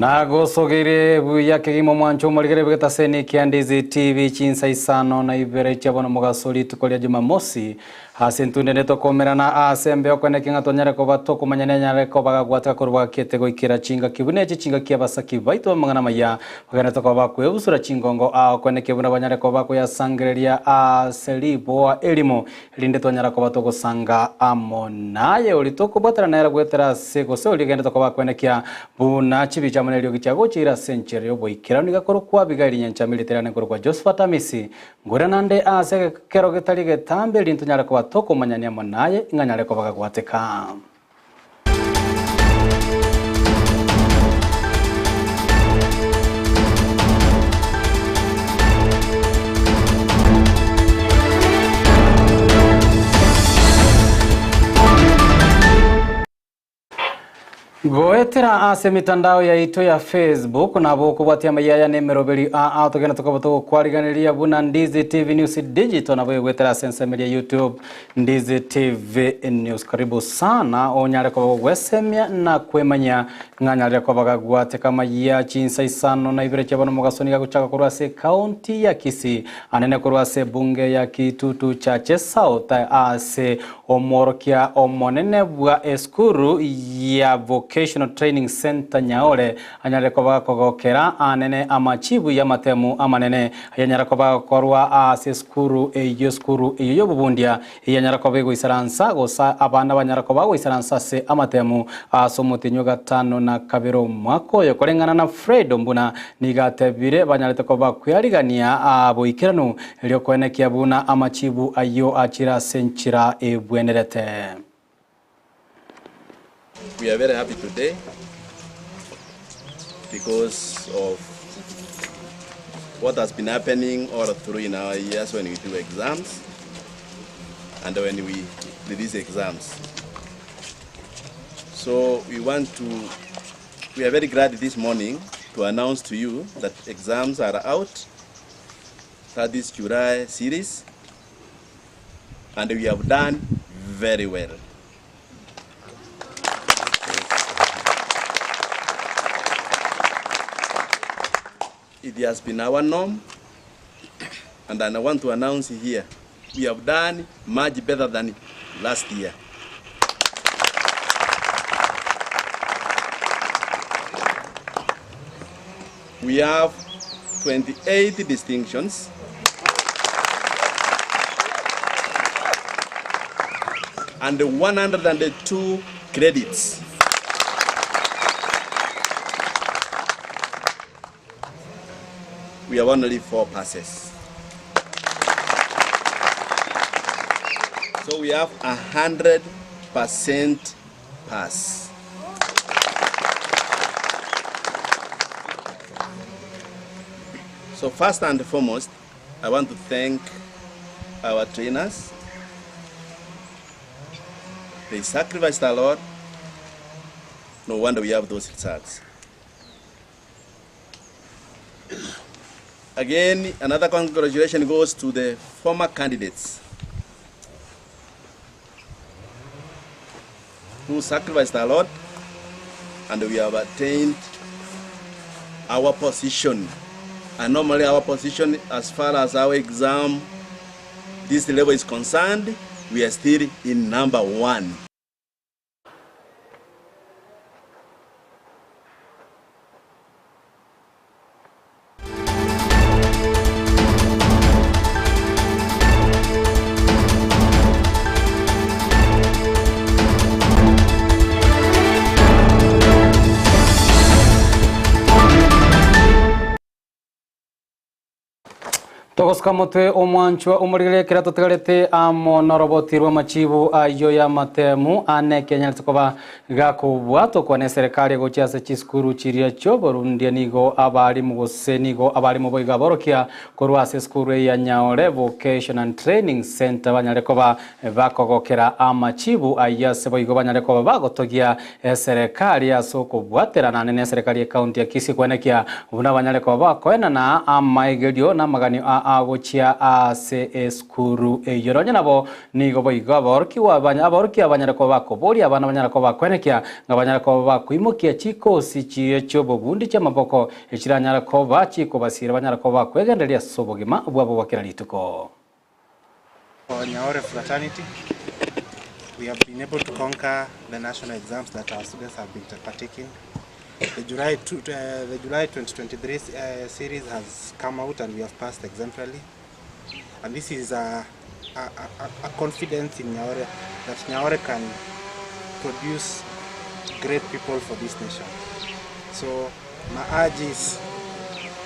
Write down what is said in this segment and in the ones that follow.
Nago sogere buya kigimo mwancho muligere bwetaseni kia Ndizi TV Chinsa Isano na Ibere chabona mugasori tukolia Jumamosi hasentunde neto komerana asembe okone kinga tonyare ko batoko manyanya ko bagagwata ko rwakete go ikira chinga kibune chinga kia basaki baito mangana maya bagana to ko bakwe usura chingongo okone kibuna banyare ko bakwe sangreria selibo elimo linde tonyara ko batoko sanga amonaye ulitoko batara naira gwetera sego so ligende to ko bakwe kia buna chibi chamanelio kichago chira century yobo ikira nigakoro kwa bigari nyancha militerane ko kwa Josephat Amisi ngoranande ase kero getali getambe lintu nyara ko toko manyanya monaye inganyare ko bagagwateka Goetera ase mitandao ya ito ya Facebook na boko bwati Amayia nemerobeli tugena tukabato kwariganiria buna Ndizi TV News Digital na boye goetera sense media YouTube Ndizi TV News. Karibu sana onyare ko gwesemya na kwemanya nganyare ko bagagwate kama ya Chinsa Isano na Ibere chabano mugasoni gakuchaka kurwase county ya Kisii anene kurwase bunge ya Kitutu chache South ase omorokia omonene bwa eskuru ya Vocational Training Center nyaore anyare ko bagakogokera anene amachibu ya matemu amanene anyare ko bagakorwa ase skuru iyo bubundia anyare ko bego isaransa gosa abana banyare ko bago isaransa se amatemu asomutinyo gatano na kabero mwako yo korengana na Fred mbuna nigatebire banyare ko bakwyarigania abo ikirano lyo kwenekia buna amachibu ayo achira senchira ebwenerete. We are very happy today because of what has been happening all through in our years when we do exams and when we release exams. So we are very glad this morning to announce to you that exams are out for this July series and we have done very well. It has been our norm, and I want to announce here, we have done much better than last year. We have 28 distinctions, and 102 credits. We have only 4 passes. So we have 100% pass. So first and foremost, I want to thank our trainers. They sacrificed a lot. No wonder we have those results. Again, another congratulations goes to the former candidates who sacrificed a lot, and we have attained our position. And normally our position as far as our exam, this level is concerned, we are still in number 1. Togoska mutwe omwanchwa umurigire kira tutegarete amonorobotirwa machibu ayo ya matemu ane Kenya tukoba gakubwato kwa serikali gochiase chiskuru chiria cyo Burundi nigo abari mu gosenigo abari mu boiga borokia korwase skuru ya Nyaore Vocational and Training Center banyare koba bakogokera amachibu ayase boigo banyare koba bagotogia serikali asoko bwaterana nene serikali ya county ya Kisii kwenekia ubuna banyare koba bakoena na amaigerio na magani magochia ase eskuru eyoronya nabo nigo boigo aboroki abanyarako bakobori abana abanyarako bakwenekia ngabanyarako bakuimokia chikosi chiecho bogundi cha maboko echiranyarako bachiko basira abanyarako bakwegenderia sobogima bwabo bakira lituko. For Nyamira fraternity, we have been able to conquer the national exams that our students have been partaking. The July 2023 series has come out and we have passed exemplarily. And this is a confidence in Nyamira that Nyamira can produce great people for this nation. So my urge is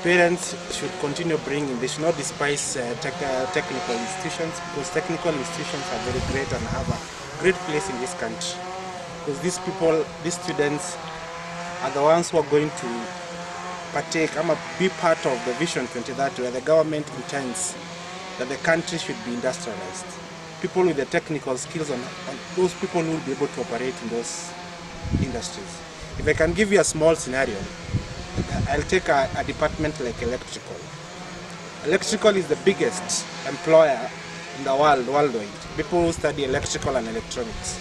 parents should continue bringing, they should not despise technical institutions, because technical institutions are very great and have a great place in this country. Because these people, these students are the ones who are going to partake, be part of the Vision 2030, where the government intends that the country should be industrialized. People with the technical skills and those people who will be able to operate in those industries. If I can give you a small scenario, I'll take a department like electrical. Electrical is the biggest employer in the world, worldwide. People who study electrical and electronics.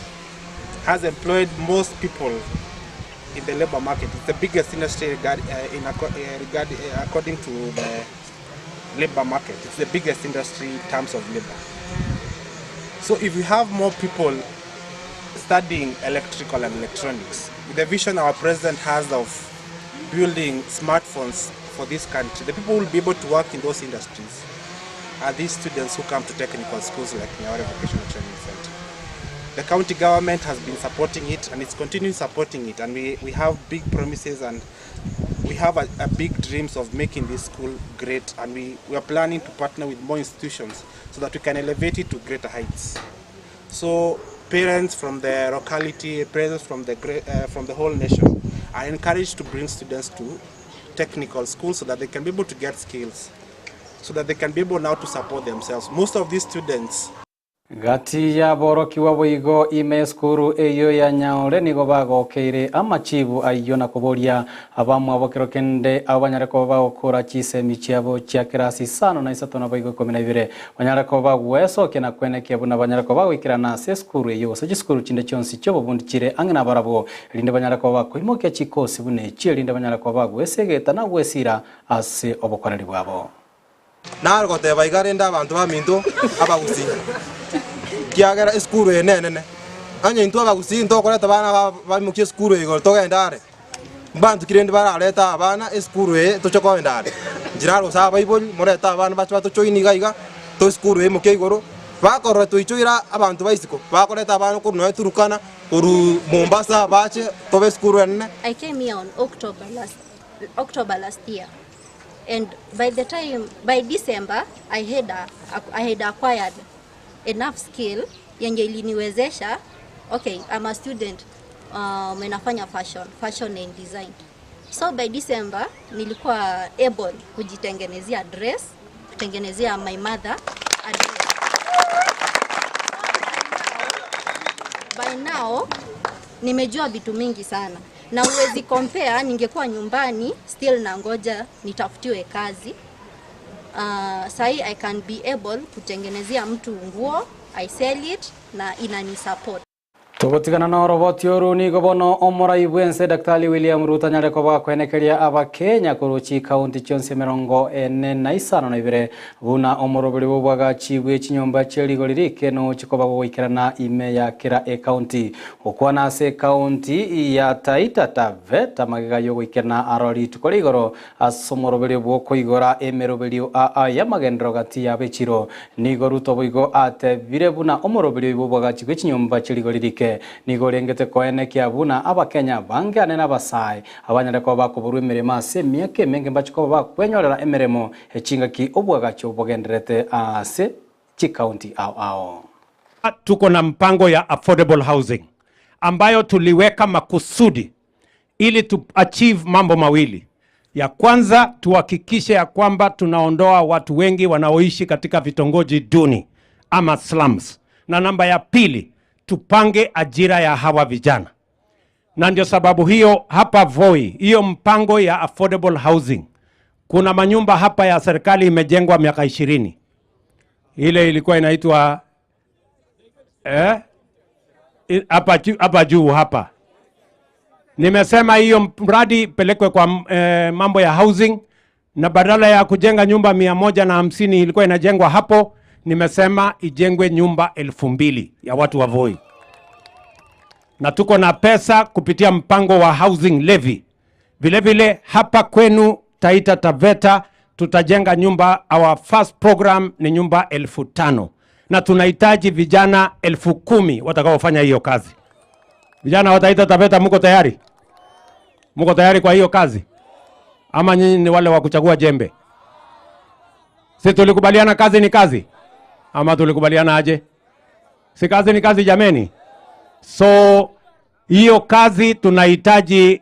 Has employed most people in the labor market. It's the biggest industry according to the labor market. It's the biggest industry in terms of labor. So if we have more people studying electrical and electronics, with the vision our president has of building smartphones for this country, the people who will be able to work in those industries are these students who come to technical schools like Nyamira Vocational Training Center. The county government has been supporting it and it's continuing supporting it, and we have big promises and we have a big dreams of making this school great, and we are planning to partner with more institutions so that we can elevate it to greater heights. So parents from the locality, parents from the whole nation are encouraged to bring students to technical schools so that they can be able to get skills, so that they can be able now to support themselves. Most of these students gati ya boroki wa boigo imeskuru eyo ya nyaore nigo bagokeire amachibu ayo na kuboria abamu abokero kende abanyarako bagokora chisemi chiabo chia kirasi Isano na Isano na boigo 12 banyarako bagweso kena kweneke buna banyarako bagwikira na seskuru eyo so chiskuru chinde chonsi cyo bobundi chire angena barabo linde banyarako bakwimoke chikosi bune chie linde banyarako bagwesegeta na gwesira ase obokorari bwabo nargo te baigarenda abantu baminto abagusi kiagera skuru enene anye into abagusi into koreta bana bamukie skuru igor togendare bantu kirende baraleta abana skuru to chokondare jiraro sa bible moreta abana bacho tochoini gaiga to skuru mukie igoro bakoro toichoira abantu baisiko bakoreta abana ko no turukana oru Mombasa bache to skuru enene. I came here on October last year. And by December, I had acquired enough skill yenye iliniwezesha. Okay, I'm a student menafanya fashion and design. So by December nilikuwa able kujitengenezea dress, kutengenezea my mother a dress. By now nimejua vitu mingi sana. Na uwezi compare, ningekuwa nyumbani still nangoja nitafutiwe kazi. Sai I can be able kutengenezea mtu nguo, I sell it na inani support. Togotigana na roboti oru ni gobono omorai bwense Daktari William Ruto nyareko bakwenekeria abakenya kuruchi county chonse merongo ene na Isano na Ibere buna omorobiri bubwaga chibwe chinyomba cheligo lirike no chikoba goikirana ime ya kira county okwana se county ya Taita Taveta magiga yo goikirana arori tukoligoro asomorobiri bwoko igora emerobiri a ya magendro gati ya bechiro ni goruto boigo ate bire buna omorobiri bubwaga chibwe chinyomba cheligo lirike nigo rengete koene kia buna abakenya bangane na basai abanyareko bakuburu emirema se mieke menge mbachiko bakwenyorera emiremo echinga ki obwaga cyo bogenderete ase chi county ao. Tuko na mpango ya affordable housing ambayo tuliweka makusudi ili tu achieve mambo mawili. Ya kwanza tuhakikishe ya kwamba tunaondoa watu wengi wanaoishi katika vitongoji duni ama slums, na namba ya pili tupange ajira ya hawa vijana. Na ndio sababu hiyo hapa Voi, hiyo mpango ya affordable housing Kuna manyumba hapa ya serikali imejengwa miaka 20. Ile ilikuwa inaitwa hapa juu hapa. Nimesema hiyo mradi pelekwe kwa mambo ya housing, na badala ya kujenga nyumba 150 ilikuwa inajengwa hapo, nimesema ijengwe nyumba 2000 ya watu wa Voi. Na tuko na pesa kupitia mpango wa housing levy. Vile vile hapa kwenu Taita Taveta tutajenga nyumba, our first program ni nyumba 5000, na tunahitaji vijana 10,000 watakaofanya hiyo kazi. Vijana wa Taita Taveta, mko tayari? Mko tayari kwa hiyo kazi? Ama nyinyi ni wale wa kuchagua jembe? Si tulikubaliana kazi ni kazi? Ama tulikubaliana aje? Si kazi ni kazi jameni? So hiyo kazi tunahitaji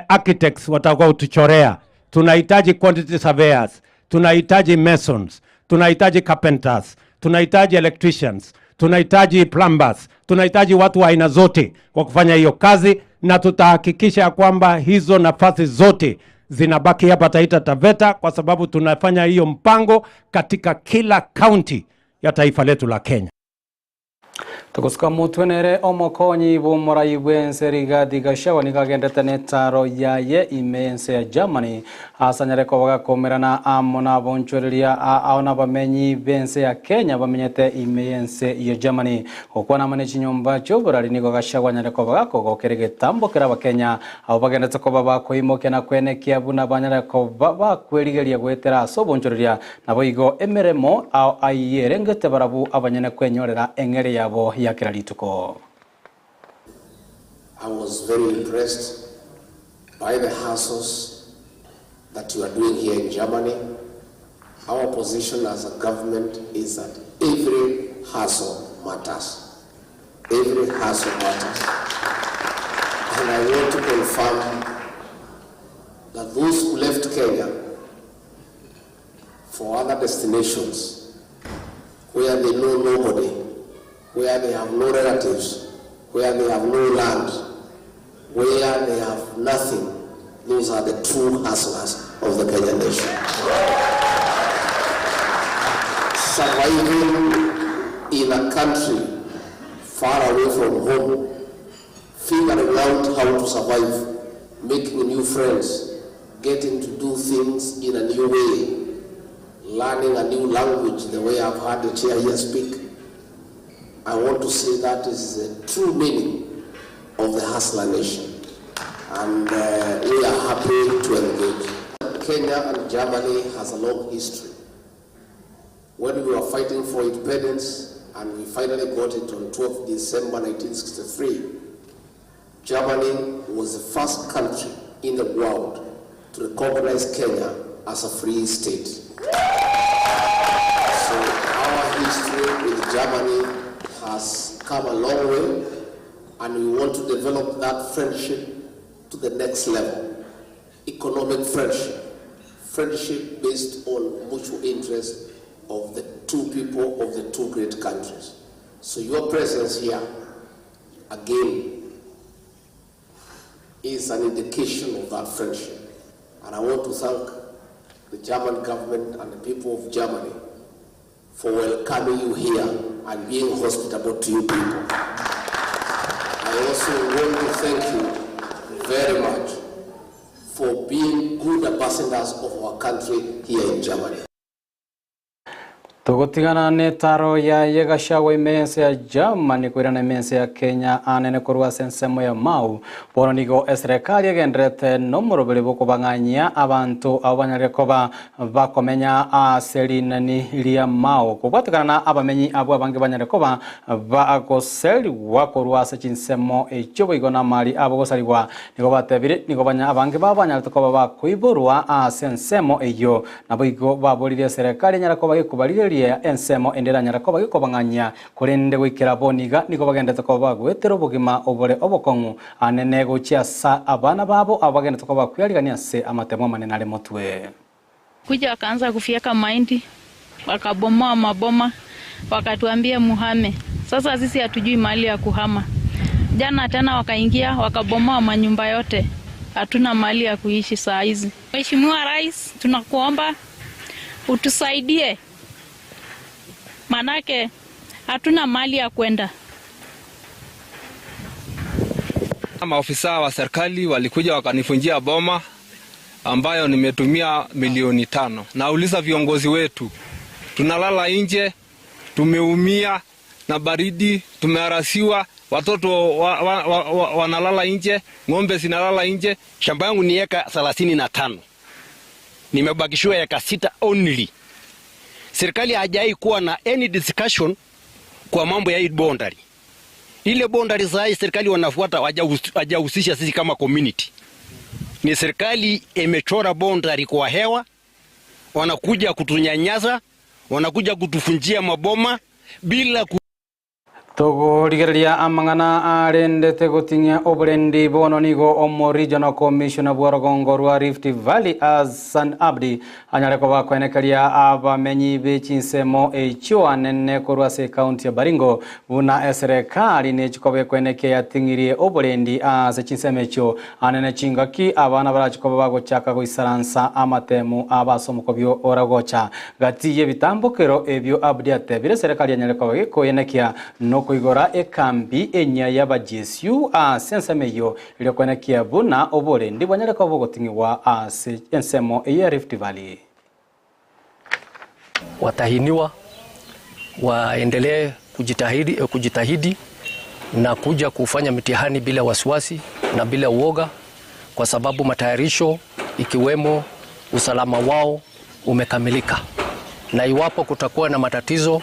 architects watakao tuchorea, tunahitaji quantity surveyors, tunahitaji masons, tunahitaji carpenters, tunahitaji electricians, tunahitaji plumbers, tunahitaji watu wa aina zote kwa kufanya hiyo kazi, na tutahakikisha kwamba hizo nafasi zote zinabaki hapa Taita Taveta, kwa sababu tunafanya hiyo mpango katika kila county ya taifa letu la Kenya. Tukusuka mutwenere omokonyi bumurai bwense Rigathi Gachagua nikagendete netaro yaye imense ya Germany asanyare ko bagakomerana amona bonchwereria aona bamenyi bense ya Kenya bamenyete imense ya Germany okwana manechi nyomba choborari niko Gachagua nyare ko bagako gokerege tambo kera bakenya abo bagendete ko baba ko imokena kwene kiabuna banyare ko baba kwerigeria gwetera so bonchwereria nabo igo emeremo ayerengete barabu abanyene kwenyorera engere yabo. I was very impressed by the hassles that you are doing here in Germany. Our position as a government is that every hassle matters. Every hassle matters. And I want to confirm that those who left Kenya for other destinations where they know nobody, where they have no relatives, where they have no land, where they have nothing, those are the true hustlers of the Kenyan nation. Surviving in a country far away from home, figuring out how to survive, making new friends, getting to do things in a new way, learning a new language, the way I've heard the chair here speak. I want to say that is the true meaning of the hustler nation, and we are happy to engage. Kenya and Germany has a long history. When we were fighting for independence and we finally got it on 12th December 1963, Germany was the first country in the world to recognize Kenya as a free state. So our history with Germany has come a long way, and we want to develop that friendship to the next level. Economic friendship, friendship based on mutual interest of the two people of the two great countries. So your presence here, again, is an indication of that friendship. And I want to thank the German government and the people of Germany for welcoming you here and being hospitable to you people. I also want to thank you very much for being good ambassadors of our country here in Germany. Tugutigana netaro ya Gachagua imense ya Germany kwirana imense ya Kenya anene kurwa sensemo ya mau bono nigo serikali agendrete no murobere boko banganya abantu abanyarekoba bakomenya aselinani lia mau kubatigana abamenyi abo abange banyarekoba bagoseli wakorwa se Chinsemo echobo igona mali abo gosaliwa nigo batebire nigo banya abange babanyaretokoba bakuiburwa sensemo eyo nabo igo babolire serikali nyarakoba gikubalire ensemo endera nyarako bagikobanganya kurende gwikira boniga niko bagendete ko bagwetero bugima obore obokongu anene gochia sa abana babo abagendete ko bakwirigania se amatemo manene ale motwe kuja wakaanza kufieka mahindi wakabomoa maboma wakatuambia muhame. Sasa sisi hatujui mahali ya kuhama. Jana tena wakaingia wakabomoa manyumba yote hatuna mali ya kuishi saa hizi. Mheshimiwa Rais, tunakuomba utusaidie, manake hatuna mali ya kwenda. Maofisa wa serikali walikuja wakanifunjia boma ambayo nimetumia milioni 5. Nauliza viongozi wetu, tunalala nje, tumeumia na baridi, tumearasiwa, watoto wanalala nje, ng'ombe zinalala nje. Shamba yangu ni eka 35. Nimebakishiwa eka 6 only. Serikali hajai kuwa na any discussion kwa mambo ya hii boundary. Ile boundary za serikali wanafuata hajahusisha sisi kama community. Ni serikali imechora boundary kwa hewa, wanakuja kutunyanyasa, wanakuja kutufunjia maboma bila Tugurigereria amang'ana arendete gutinya oburendi bono nigo omo regional commissioner bwa Rugongo rwa Rift Valley Hassan Abdi anyareko bakwenekeria abamenyi bechinsemo echo anene korwa se county ya Baringo buna serikali ne chikobe kweneke yatingirie oburendi ase chinsemo echo anene chingaki abana barachikoba bagochaka goisaransa amatemu abasomokobyo oragocha gatiye bitambukero ebyo Abdi atebire serikali anyareko gekoyenekia no kuigora ekambi enya y'abajesu sensemeyo ile kwenekia buna oburendi bwanyareko bogotingiwa ase ensemo ya Rift Valley. Watahiniwa waendelee kujitahidi na kuja kufanya mitihani bila wasiwasi na bila uoga, kwa sababu matayarisho ikiwemo usalama wao umekamilika. Na iwapo kutakuwa na matatizo,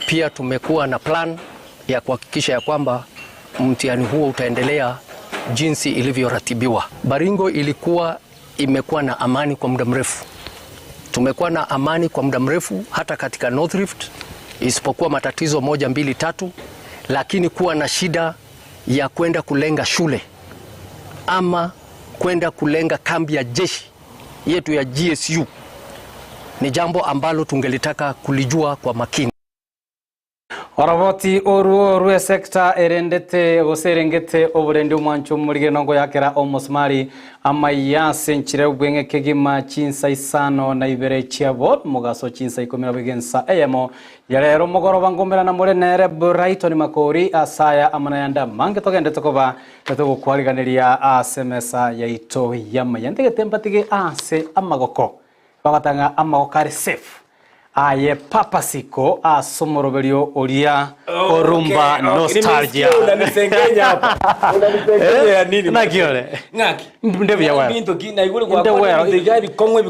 pia tumekuwa na plan ya kuhakikisha ya kwamba mtihani huo utaendelea jinsi ilivyoratibiwa. Baringo imekuwa na amani kwa muda mrefu. Tumekuwa na amani kwa muda mrefu hata katika North Rift, isipokuwa matatizo 1, 2, 3, lakini kuwa na shida ya kwenda kulenga shule ama kwenda kulenga kambi ya jeshi yetu ya GSU ni jambo ambalo tungelitaka kulijua kwa makini. Oraboti oru sekta erendete goserengete oburendi umwancho murige nongo yakera omosmari Amayia senchire ubwenge kegima Chinsa Isano na Ibere chiabo mugaso Chinsa ikomera bigensa eyemo yarero mugoroba ngomera na murenere Brighton makori asaya amanayanda mange togende tokoba teto kwariganiria asemesa yaito yamaya ndegete mpatige ase amagoko bagatanga amagokare safe aye papasiko asomoroberio oria orumba nostalgia unanisengenya hapa unanisengenya nini nagiore ngaki ndebya wao bintu kina iguru kwa kwa bikongwe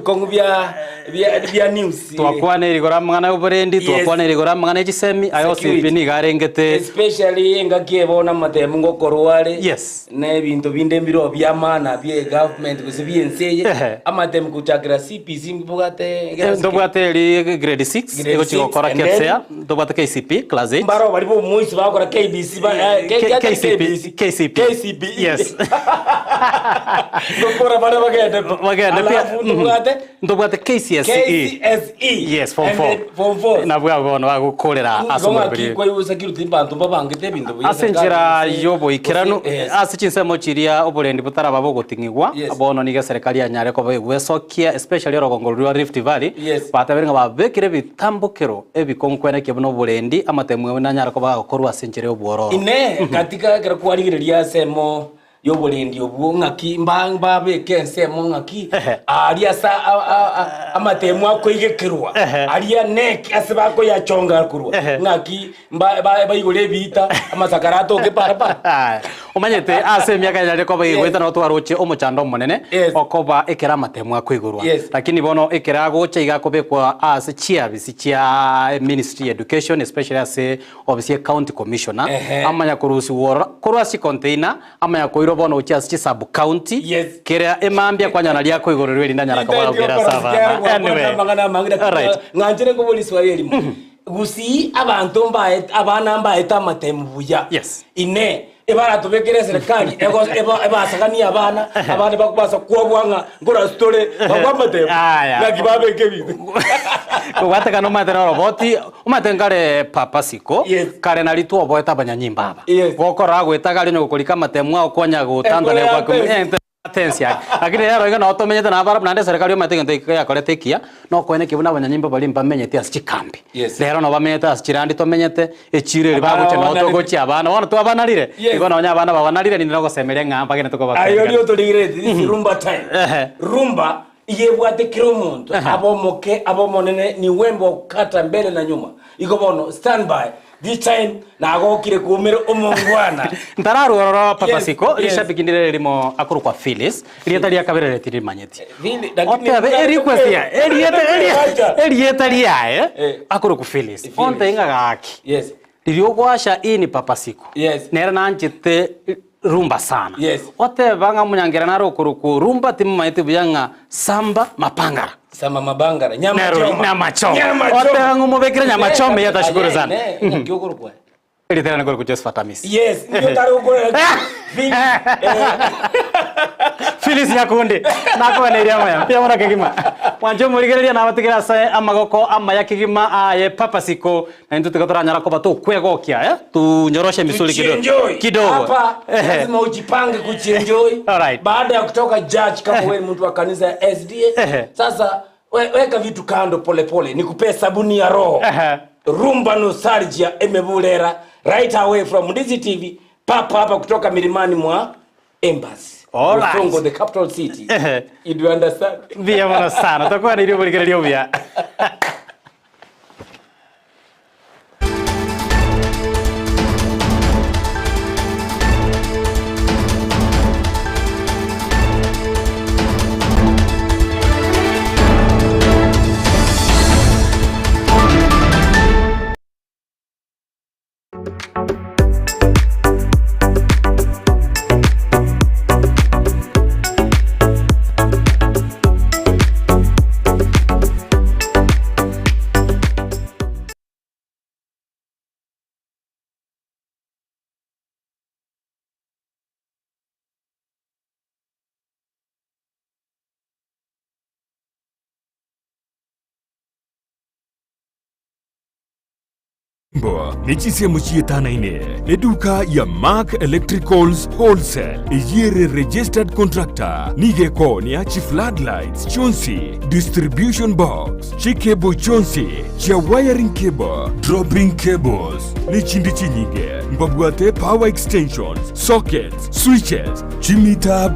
bya news twakwana irigora mwana uburendi twakwana irigora mwana egisemi ayo sipini garengete especially ngaki ebona matemu ngokorware yes na bintu bindembiro bya mana bya government kusibienseye amatemu kuchakira CPC mbugate ndobwate ri grade 6 ego chigokora ketsea ndobwate KCP class 8 baro bari bo muisi bakora KBC KCP yes dokora bari bagenda pia ndobwate KCSE yes form 4 na bwa bono bagukorera asomobiri kwa yusa kiruti bantu babangite bintu asenjira yobo ikirano asichinsemo chiria oburendi butaraba bogotingigwa abono niga serikali ya nyareko bwesokia especially Rugongo rwa Rift Valley bataberenga babekire bitambukero ebikonkwena kibuno burendi amatemwe na nyareko bagokorwa asenjire obworo ine katika kera kwarigireria semo yoburendi obwo ngaki mbamba beke semo ngaki aria sa amatemu akoigekirwa aria nek asibako ya chonga kurwa ngaki baigole bita amasakarato ke parapa umanyete ase miaka yareko baigweta no twaroche omochando monene okoba ekera amatemu akoigurwa lakini bono ekera gocha igakobekwa ase chiabisi chia Ministry Education especially ase obisi county commissioner amanya kurusi wora kurwasi container amanya koiro bono uchiasi sub county kera emambia kwanya nalia koigorerwe linda nyaraka wala gera sava anyway alright ngajire ko polisi wayeli Gusii abantu mbaye abana mbaye tamatemu buya ine ebara tubekere serikali ebasagania abana bakubasa kwobwanga ngora story bakwamate ngakibabeke bitu kwataka no matera roboti umatengare papasiko kare na litu oboeta banyanyimba gokora gwetaga ryo gukurika matemu akonya gutandane kwa Atensia. Lakini yaro iga no tomenyete na bara nande serikali omatenge yakorete kia no kwene kibuna abanyanyimba bali mbamenyete asichikambi. Lero no bamenyete asichirandi tomenyete echire baguche no togochi abana wona to abanalire. Igo no nya abana babanalire ni no semeria ngamba gene toko bakaya. Ayo rio to digire rumba time. Rumba yebwate kiromuntu abomoke abomonene ni wembo kata mbele na nyuma. Igo bono standby. This time nagokire kumira omongwana ntararu ororo papasiko rishabikindire limo akuru kwa Phyllis rieta ria kabere retiri manyeti otabe request ya erieta ria akuru ku Phyllis onte inga gaki ririo gwasha ini papasiko nera nanchite rumba sana ote banga munyangera naro okuru ku rumba timu mayete buyanga samba mapangara sama mabangara nyama choma ote bangu mubekira nyama choma yata shukuru sana kyokuru kwa eri tena ngoro ku Josephat Amisi ndio taro ko Phyllis yakunde nako neria moya pia mona kigima wanjo murigereria na batikira sa amagoko amaya kigima aye papasiko na ndu tukatora nyara ko batu kwegokia tunyoroshe misuli kidogo hapa lazima ujipange kujienjoy baada ya kutoka judge kama wewe mtu wa kanisa ya SDA sasa weka vitu kando pole nikupe sabuni ya roho rumba nostalgia emebulera right away from Ndizi TV hapa kutoka milimani mwa Embassy Congo, the capital city. You do understand? Via mwana sana takuwa ni ribu ligereria ubia. Nichisia muchietana ine eduka ya Mark Electricals Wholesale iyere registered contractor nigeko ni achi floodlights chonsi distribution box chikebo chonsi cha wiring cable dropping cables nichindi chinyige mbabwate power extensions sockets switches chimita